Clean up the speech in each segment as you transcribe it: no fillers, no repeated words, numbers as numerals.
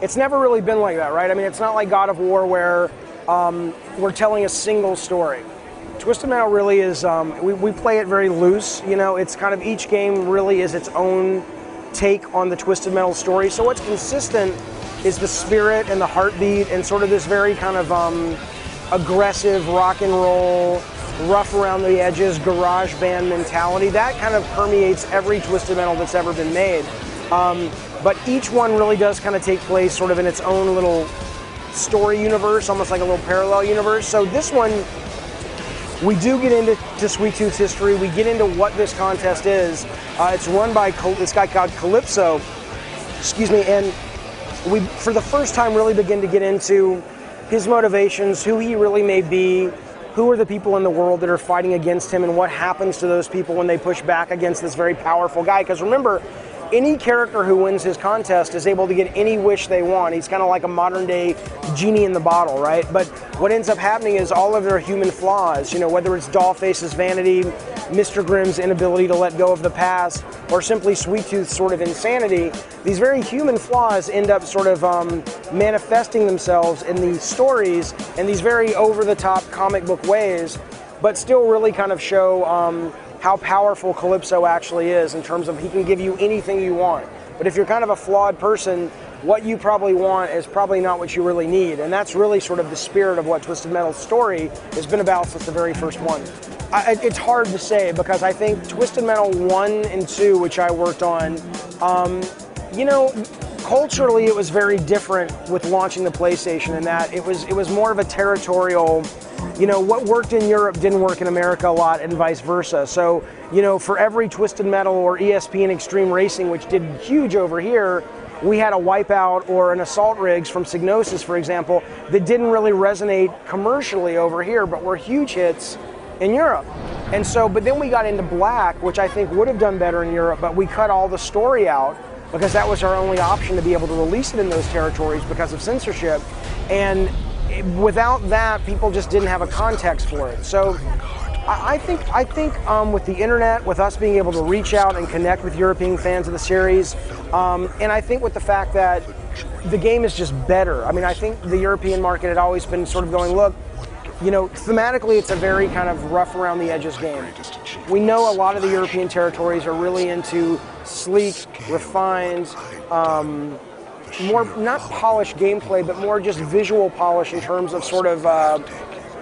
it's never really been like that, right? I mean, it's not like God of War where we're telling a single story. Twisted Metal really is, we play it very loose, you know, it's kind of, each game really is its own take on the Twisted Metal story. So what's consistent is the spirit and the heartbeat and sort of this very kind of aggressive rock and roll, rough around the edges, garage band mentality. That kind of permeates every Twisted Metal that's ever been made. But each one really does kind of take place sort of in its own little story universe, almost like a little parallel universe. So this one, we do get into Sweet Tooth's history. We get into what this contest is. It's run by this guy called Calypso, and we, for the first time, really begin to get into his motivations, who he really may be, who are the people in the world that are fighting against him, and what happens to those people when they push back against this very powerful guy. Because remember, any character who wins his contest is able to get any wish they want. He's kind of like a modern day genie in the bottle, right? But what ends up happening is all of their human flaws, you know, whether it's Dollface's vanity, Mr. Grimm's inability to let go of the past, or simply Sweet Tooth's sort of insanity, these very human flaws end up sort of manifesting themselves in these stories in these very over-the-top comic book ways, but still really kind of show how powerful Calypso actually is in terms of he can give you anything you want. But if you're kind of a flawed person, what you probably want is probably not what you really need. And that's really sort of the spirit of what Twisted Metal's story has been about since the very first one. It's hard to say because I think Twisted Metal 1 and 2, which I worked on, you know, culturally it was very different with launching the PlayStation in that it was more of a territorial, you know, what worked in Europe didn't work in America a lot and vice versa. So, you know, for every Twisted Metal or ESP and Extreme Racing, which did huge over here, we had a Wipeout or an Assault Rigs from Psygnosis, for example, that didn't really resonate commercially over here, but were huge hits in Europe. And so, but then we got into Black, which I think would have done better in Europe, but we cut all the story out because that was our only option to be able to release it in those territories because of censorship. And without that, people just didn't have a context for it. So I think with the internet, with us being able to reach out and connect with European fans of the series, and I think with the fact that the game is just better. I mean, I think the European market had always been sort of going, look, you know, thematically it's a very kind of rough around the edges game. We know a lot of the European territories are really into sleek, refined, more, not polished gameplay, but more just visual polish in terms of sort of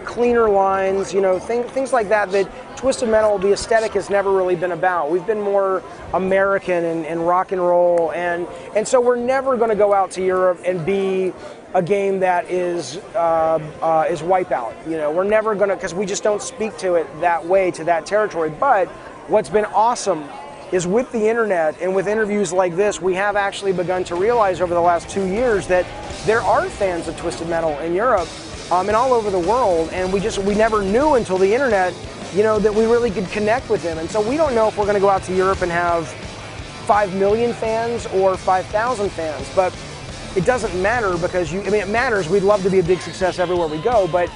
cleaner lines, you know, things like that, that Twisted Metal, the aesthetic has never really been about. We've been more American and rock and roll, and so we're never going to go out to Europe and be a game that is Wipeout. You know, we're never going to, because we just don't speak to it that way, to that territory. But what's been awesome is with the internet and with interviews like this, we have actually begun to realize over the last 2 years that there are fans of Twisted Metal in Europe and all over the world, and we never knew until the internet, you know, that we really could connect with them. And so we don't know if we're going to go out to Europe and have 5 million fans or 5,000 fans, but it doesn't matter because I mean, it matters. We'd love to be a big success everywhere we go, but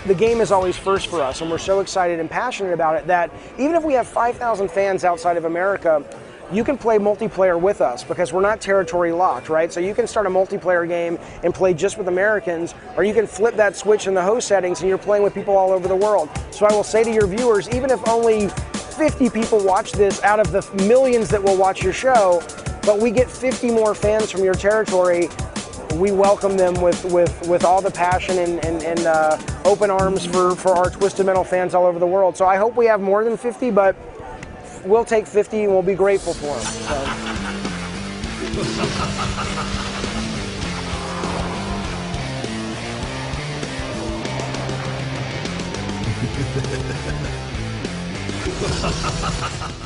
the game is always first for us, and we're so excited and passionate about it that even if we have 5,000 fans outside of America, you can play multiplayer with us because we're not territory locked, right? So you can start a multiplayer game and play just with Americans, or you can flip that switch in the host settings and you're playing with people all over the world. So I will say to your viewers, even if only 50 people watch this out of the millions that will watch your show, but we get 50 more fans from your territory, we welcome them with all the passion and open arms for our Twisted Metal fans all over the world. So I hope we have more than 50, but we'll take 50 and we'll be grateful for them. So.